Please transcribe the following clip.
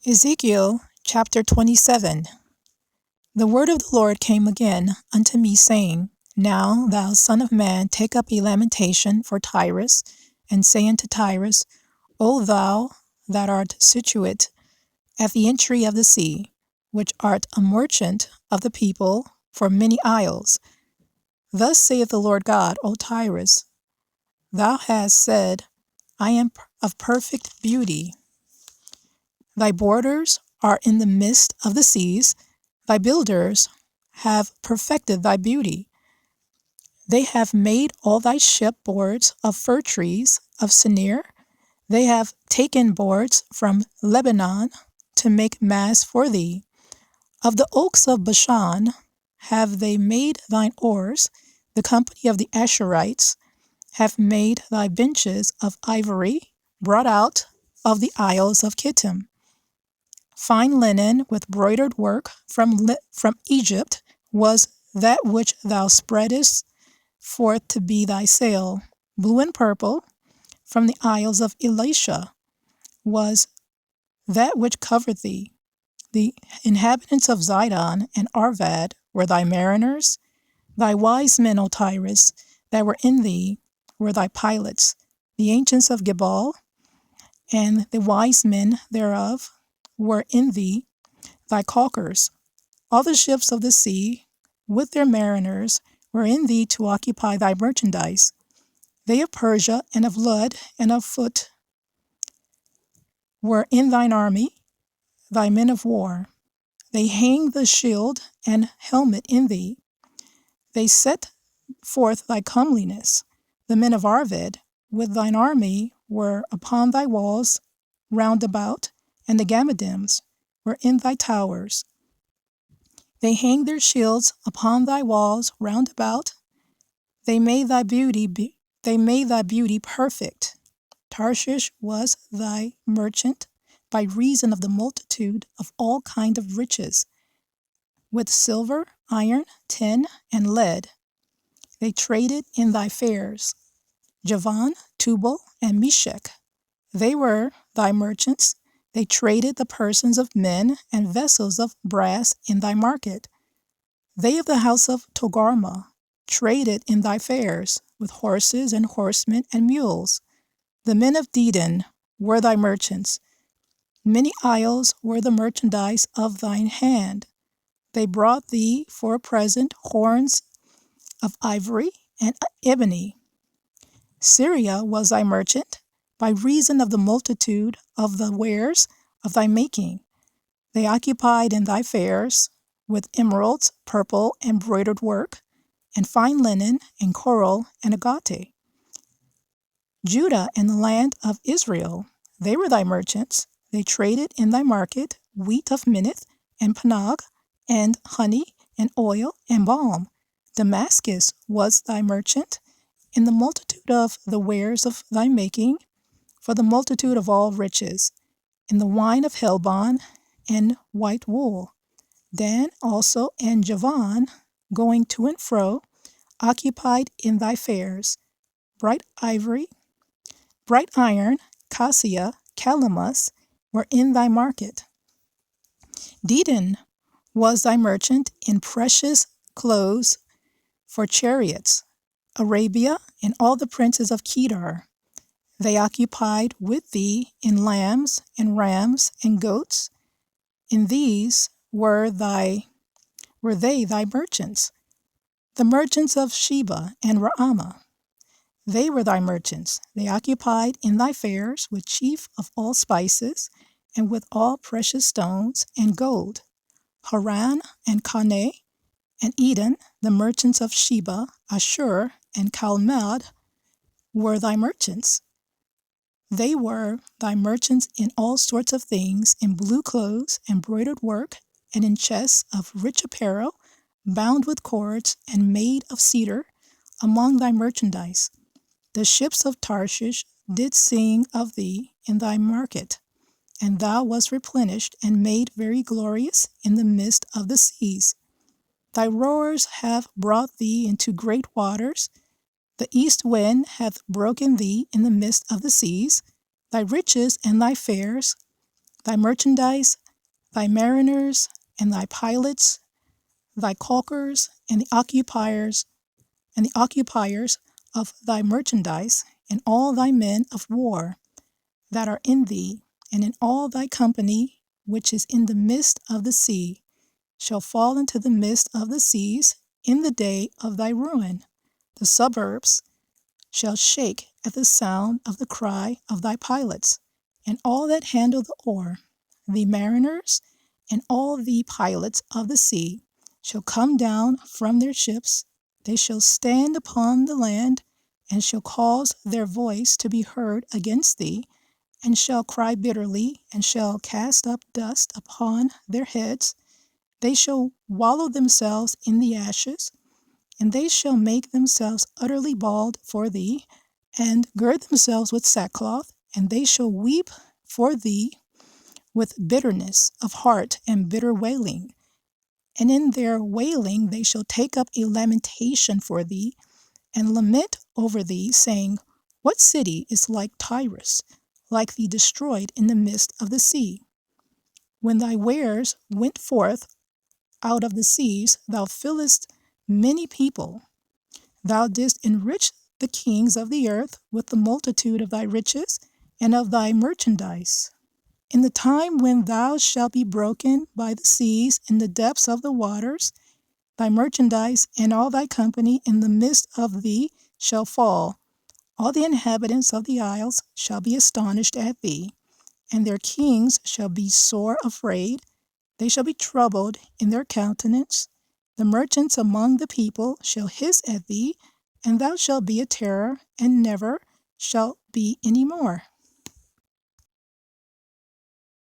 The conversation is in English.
Ezekiel chapter 27. The word of the Lord came again unto me, saying, Now, thou son of man, take up a lamentation for Tyrus, and say unto Tyrus, O thou that art situate at the entry of the sea, which art a merchant of the people for many isles. Thus saith the Lord God, O Tyrus, thou hast said, I am of perfect beauty. Thy borders are in the midst of the seas. Thy builders have perfected thy beauty. They have made all thy ship boards of fir trees of Senir. They have taken boards from Lebanon to make masts for thee. Of the oaks of Bashan have they made thine oars. The company of the Ashurites have made thy benches of ivory, brought out of the isles of Chittim. Fine linen with broidered work from Egypt was that which thou spreadest forth to be thy sail. Blue and purple from the isles of Elishah was that which covered thee. The inhabitants of Zidon and Arvad were thy mariners. Thy wise men, O Tyrus, that were in thee were thy pilots. The ancients of Gebal and the wise men thereof were in thee thy caulkers. All the ships of the sea with their mariners were in thee to occupy thy merchandise. They of Persia and of Lud and of Foot were in thine army, thy men of war. They hang the shield and helmet in thee. They set forth thy comeliness. The men of Arvad with thine army were upon thy walls round about, and the Gammadims were in thy towers. They hang their shields upon thy walls round about. They made thy beauty perfect. Tarshish was thy merchant by reason of the multitude of all kind of riches, with silver, iron, tin, and lead. They traded in thy fairs. Javan, Tubal, and Meshech, they were thy merchants. They traded the persons of men and vessels of brass in thy market. They of the house of Togarmah traded in thy fairs with horses and horsemen and mules. The men of Dedan were thy merchants. Many isles were the merchandise of thine hand. They brought thee for a present horns of ivory and ebony. Syria was thy merchant by reason of the multitude of the wares of thy making. They occupied in thy fairs with emeralds, purple, and broidered work, and fine linen, and coral, and agate. Judah and the land of Israel, they were thy merchants. They traded in thy market wheat of Minnith, and Panag, and honey, and oil, and balm. Damascus was thy merchant in the multitude of the wares of thy making, for the multitude of all riches, in the wine of Helbon, and white wool. Dan also and Javan, going to and fro, occupied in thy fairs. Bright iron, cassia, calamus, were in thy market. Dedan was thy merchant in precious clothes for chariots. Arabia and all the princes of Kedar, they occupied with thee in lambs and rams and goats. In these were they thy merchants. The merchants of Sheba and Raamah, they were thy merchants. They occupied in thy fairs with chief of all spices, and with all precious stones and gold. Haran and Caneh and Eden, the merchants of Sheba, Ashur, and Calmad, were thy merchants. They were thy merchants in all sorts of things, in blue clothes and broidered work, and in chests of rich apparel, bound with cords and made of cedar, among thy merchandise. The ships of Tarshish did sing of thee in thy market, and thou wast replenished and made very glorious in the midst of the seas. Thy rowers have brought thee into great waters. The east wind hath broken thee in the midst of the seas. Thy riches and thy fairs, thy merchandise, thy mariners, and thy pilots, thy caulkers, and the occupiers of thy merchandise, and all thy men of war that are in thee, and in all thy company which is in the midst of the sea, shall fall into the midst of the seas in the day of thy ruin. The suburbs shall shake at the sound of the cry of thy pilots, and all that handle the oar, the mariners, and all the pilots of the sea shall come down from their ships. They shall stand upon the land, and shall cause their voice to be heard against thee, and shall cry bitterly, and shall cast up dust upon their heads. They shall wallow themselves in the ashes, and they shall make themselves utterly bald for thee, and gird themselves with sackcloth, and they shall weep for thee with bitterness of heart and bitter wailing. And in their wailing they shall take up a lamentation for thee, and lament over thee, saying, What city is like Tyrus, like thee destroyed in the midst of the sea? When thy wares went forth out of the seas, thou fillest many people. Thou didst enrich the kings of the earth with the multitude of thy riches and of thy merchandise. In the time when thou shalt be broken by the seas in the depths of the waters, thy merchandise and all thy company in the midst of thee shall fall. All the inhabitants of the isles shall be astonished at thee, and their kings shall be sore afraid. They shall be troubled in their countenance. The merchants among the people shall hiss at thee, and thou shalt be a terror, and never shalt be any more.